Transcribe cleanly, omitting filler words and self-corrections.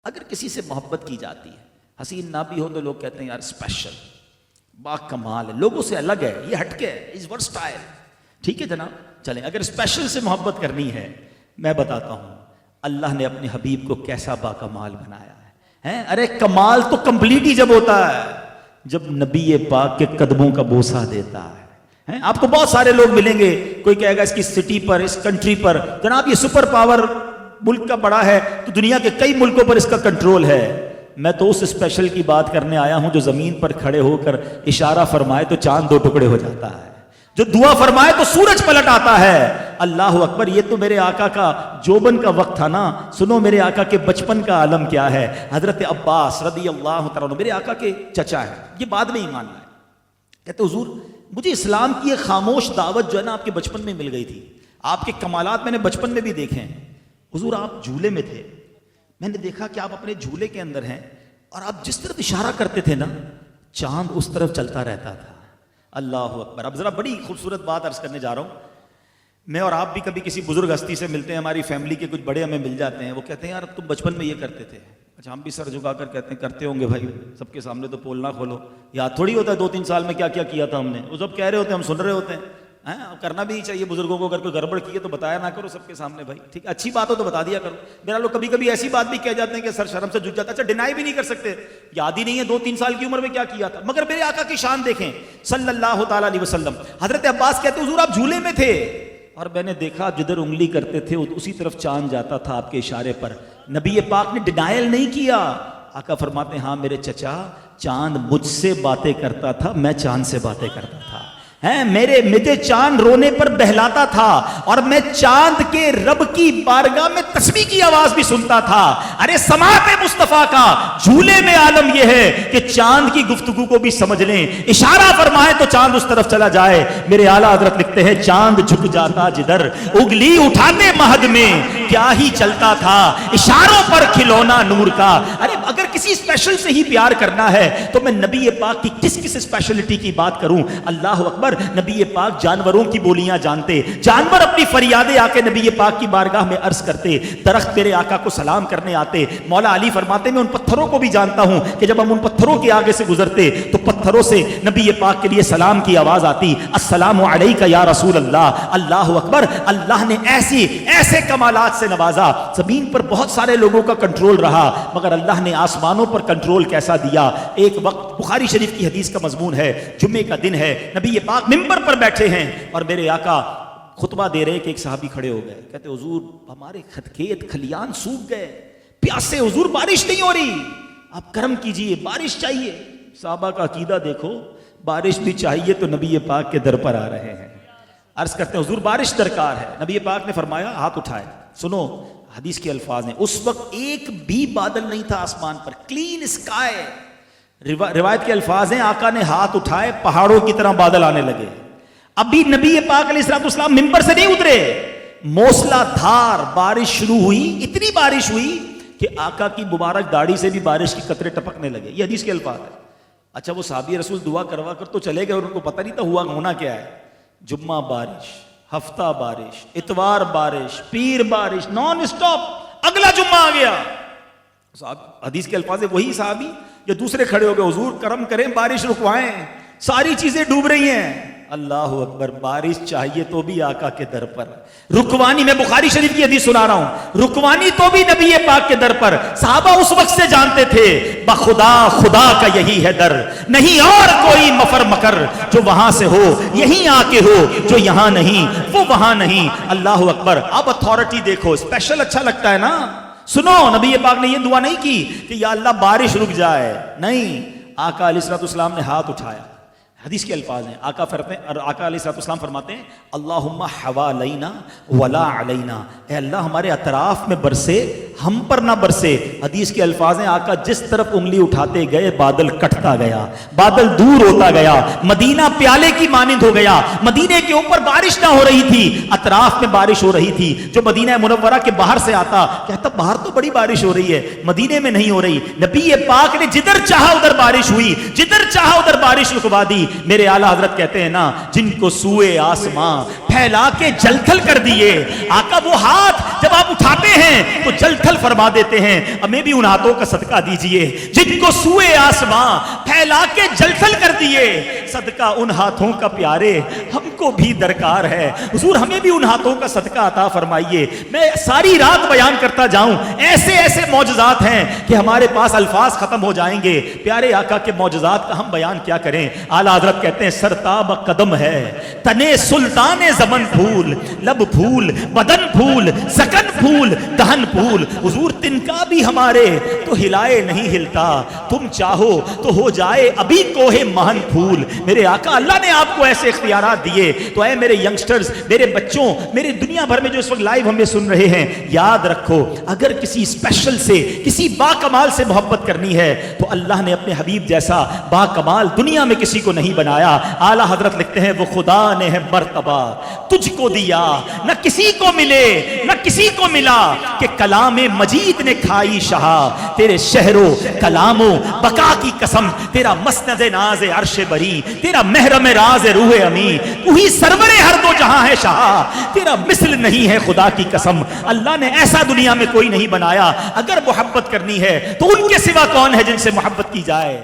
اگر کسی سے محبت کی جاتی ہے، حسین نہ بھی ہو تو لوگ کہتے ہیں یار اسپیشل، با کمال ہے، لوگوں سے الگ ہے، یہ ہٹ کے ہے، از ورسٹائل. ٹھیک ہے جناب، چلیں اگر اسپیشل سے محبت کرنی ہے، میں بتاتا ہوں اللہ نے اپنے حبیب کو کیسا با کمال بنایا ہے. ارے کمال تو کمپلیٹ ہی جب ہوتا ہے جب نبی پاک کے قدموں کا بوسہ دیتا ہے. آپ کو بہت سارے لوگ ملیں گے، کوئی کہے گا اس کی سٹی پر، اس کنٹری پر، جناب یہ سپر پاور ملک کا بڑا ہے تو دنیا کے کئی ملکوں پر اس کا کنٹرول ہے. میں تو اس اسپیشل کی بات کرنے آیا ہوں جو زمین پر کھڑے ہو کر اشارہ فرمائے تو چاند دو ٹکڑے ہو جاتا ہے، جو دعا فرمائے تو سورج پلٹ آتا ہے. اللہ اکبر. یہ تو میرے آقا کا جوبن کا وقت تھا نا. سنو میرے آقا کے بچپن کا عالم کیا ہے. حضرت عباس رضی اللہ تعالیٰ عنہ میرے آقا کے چچا ہے، یہ بعد میں ایمان لائے. کہتے حضور مجھے اسلام کی ایک خاموش دعوت جو ہے نا آپ کے بچپن میں مل گئی تھی، آپ کے کمالات میں نے بچپن میں بھی دیکھے ہیں. حضور آپ جھولے میں تھے، میں نے دیکھا کہ آپ اپنے جھولے کے اندر ہیں اور آپ جس طرف اشارہ کرتے تھے نا چاند اس طرف چلتا رہتا تھا. اللہ اکبر. اب ذرا بڑی خوبصورت بات عرض کرنے جا رہا ہوں. میں اور آپ بھی کبھی کسی بزرگ ہستی سے ملتے ہیں، ہماری فیملی کے کچھ بڑے ہمیں مل جاتے ہیں، وہ کہتے ہیں یار تم بچپن میں یہ کرتے تھے. اچھا ہم بھی سر جھکا کر کہتے ہیں کرتے ہوں گے بھائی، سب کے سامنے تو پول نہ کھولو، یاد تھوڑی ہوتا ہے 2-3 سال میں کیا کیا کیا تھا ہم نے. وہ سب کہہ رہے ہوتے ہیں، ہم سن رہے ہوتے ہیں. کرنا بھی چاہیے بزرگوں کو، اگر کوئی گڑبڑ کی ہے تو بتایا نہ کرو سب کے سامنے بھائی، ٹھیک ہے، اچھی بات ہو تو بتا دیا کرو. میرا لوگ کبھی کبھی ایسی بات بھی کہہ جاتے ہیں کہ سر شرم سے جھک جاتا ہے. اچھا ڈینائی بھی نہیں کر سکتے، یاد ہی نہیں ہے 2-3 سال کی عمر میں کیا کیا تھا. مگر میرے آقا کی شان دیکھیں صلی اللہ تعالیٰ علیہ وسلم. حضرت عباس کہتے حضور آپ جھولے میں تھے اور میں نے دیکھا جدھر انگلی کرتے تھے اسی طرف چاند جاتا تھا آپ کے اشارے پر. نبی پاک نے ڈینائل نہیں کیا. آقا فرماتے ہیں ہاں میرے چچا، چاند مجھ سے باتیں کرتا تھا، میں چاند سے باتیں کرتا تھا. مجھے چاند رونے پر بہلاتا تھا اور میں چاند کے رب کی بارگاہ میں تسبیح کی آواز بھی سنتا تھا. ارے سماعت مصطفیٰ کا جھولے میں عالم یہ ہے کہ چاند کی گفتگو کو بھی سمجھ لیں، اشارہ فرمائے تو چاند اس طرف چلا جائے. میرے اعلیٰ حضرت لکھتے ہیں چاند جھک جاتا جدھر اگلی اٹھاتے مہد میں کیا ہی چلتا تھا، اشاروں پر کھلونا نور کا. ارے اگر کسی اسپیشل سے ہی پیار کرنا ہے تو میں نبی پاک کی کس اسپیشلٹی کی بات کروں. اللہ اکبر. نبی پاک جانوروں کی بولیاں جانتے، جانور اپنی فریادیں آ کے نبی پاک کی بارگاہ میں عرض کرتے، درخت میرے آقا کو سلام کرنے آتے. مولا علی فرماتے میں ان پتھروں کو بھی جانتا ہوں کہ جب ہم ان پتھروں کے آگے سے گزرتے تو پتھروں سے نبی پاک کے لیے سلام کی آواز آتی، السلام علیکہ یا رسول اللہ. اللہ اکبر. اللہ نے ایسے کمالات سے نوازا. زمین پر بہت سارے لوگوں کا کنٹرول رہا مگر اللہ نے آسمانوں پر کنٹرول کیسا دیا. ایک وقت بخاری شریف کی حدیث کا مضمون ہے، جمعے کا دن ہے، نبی پاک منبر پر بیٹھے ہیں اور میرے آقا خطبہ دے رہے کہ ایک صحابی کھڑے ہو گئے. کہتے حضور ہمارے کھیت کھلیان سوکھ گئے، پیاسے حضور، بارش نہیں ہو رہی، آپ کرم کیجئے، بارش چاہیے. صحابہ کا عقیدہ دیکھو، بارش بھی چاہیے تو نبی پاک کے در پر آ رہے ہیں. عرض کرتے ہیں حضور بارش درکار ہے. نبی پاک نے فرمایا ہاتھ اٹھائے. سنو حدیث کے الفاظ ہیں، اس وقت ایک بھی بادل نہیں تھا آسمان پر، کلین اسکائی. روایت کے الفاظ ہیں آقا نے ہاتھ اٹھائے، پہاڑوں کی طرح بادل آنے لگے. ابھی نبی پاک علیہ السلام منبر سے نہیں اترے، موسلا دھار بارش شروع ہوئی. اتنی بارش ہوئی کہ آقا کی مبارک داڑھی سے بھی بارش کی قطرے ٹپکنے لگے. یہ حدیث کے الفاظ ہے. اچھا وہ صحابی رسول دعا کروا کر تو چلے گئے اور ان کو پتہ نہیں تھا ہونا کیا ہے. جمعہ بارش، ہفتہ بارش، اتوار بارش، پیر بارش، نان اسٹاپ. اگلا جمعہ آ گیا. حدیث کے الفاظ وہی صحابی یا دوسرے کھڑے ہو گئے، حضور کرم کریں بارش رکوائیں، ساری چیزیں ڈوب رہی ہیں. اللہ اکبر. بارش چاہیے تو بھی آقا کے در پر رکوانی. میں بخاری شریف کی حدیث سنا رہا ہوں، رکوانی تو بھی نبی پاک کے در پر. صحابہ اس وقت سے جانتے تھے بخدا خدا کا یہی ہے در، نہیں اور کوئی مفر مکر جو وہاں سے ہو یہیں آ کے ہو، جو یہاں نہیں وہ وہاں نہیں. اللہ اکبر. اب اتھارٹی دیکھو، اسپیشل اچھا لگتا ہے نا. سنو نبی پاک نے یہ دعا نہیں کی کہ یا اللہ بارش رک جائے، نہیں. آقا علیہ السلام نے ہاتھ اٹھایا. حدیث کے الفاظ ہیں آقا علیہ السلام فرماتے ہیں اللہم حوالینا ولا علینا. اے اللہ ہمارے اطراف میں برسے، ہم پر نہ برسے. حدیث کے الفاظ ہیں آقا جس طرف انگلی اٹھاتے گئے بادل کٹتا گیا، بادل دور ہوتا گیا، مدینہ پیالے کی مانند ہو گیا. مدینے کے اوپر بارش نہ ہو رہی تھی، اطراف میں بارش ہو رہی تھی. جو مدینہ منورہ کے باہر سے آتا کہتا باہر تو بڑی بارش ہو رہی ہے، مدینے میں نہیں ہو رہی. نبی پاک نے جدھر چاہا ادھر بارش ہوئی، جدھر چاہا ادھر بارش رکوا دی. میرے اعلیٰ حضرت کہتے ہیں نا جن کو سوئے آسماں پھیلا کے جل تھل کر دیے. آقا وہ ہاتھ جب آپ اٹھاتے ہیں تو جل تھل فرما دیتے ہیں. ہمیں بھی ان ہاتھوں کا صدقہ دیجئے جن کو سوئے آسماں پھیلا کے جل تھل کر دیے. صدقہ ان ہاتھوں کا پیارے ہم کو بھی درکار ہے. حضور ہمیں بھی ان ہاتھوں کا صدقہ عطا فرمائیے. میں ساری رات بیان کرتا جاؤں, ایسے ایسے معجزات ہیں کہ ہمارے پاس الفاظ ختم ہو جائیں گے. پیارے آقا کے معجزات کا ہم بیان کیا کریں. اعلیٰ حضرت کہتے ہیں سرتاب قدم ہے تنے سلطان زمن پھول, لب پھول, بدن پھول, سکن پھول, دہن پھول. حضور تنکا بھی ہمارے تو ہلائے نہیں ہلتا, تم چاہو تو ہو جائے ابھی کوہ مہن پھول. میرے آقا اللہ نے آپ کو ایسے اختیارات دیے. تو اے میرے ینگسٹرز, میرے بچوں, میرے دنیا بھر میں جو اس وقت لائیو ہمیں سن رہے ہیں, یاد رکھو اگر کسی اسپیشل سے, کسی با کمال سے محبت کرنی ہے تو اللہ نے اپنے حبیب جیسا با کمال دنیا میں کسی کو نہیں بنایا. اعلیٰ حضرت لکھتے ہیں وہ خدا نے ہے مرتبہ تجھ کو دیا, نہ کسی کو ملے نہ کسی کو ملا, کہ کلام مجید نے کھائی شہا. تیرے شہرو کلامو بقا کی قسم, تیرا مسند ناز عرش بری, تیرا محرم راز روح امی, تو ہی سرور ہر دو جہاں ہے شہا, تیرا مثل نہیں ہے خدا کی قسم. اللہ نے ایسا دنیا میں کوئی نہیں بنایا. اگر محبت کرنی ہے تو ان کے سوا کون ہے جن سے محبت کی جائے.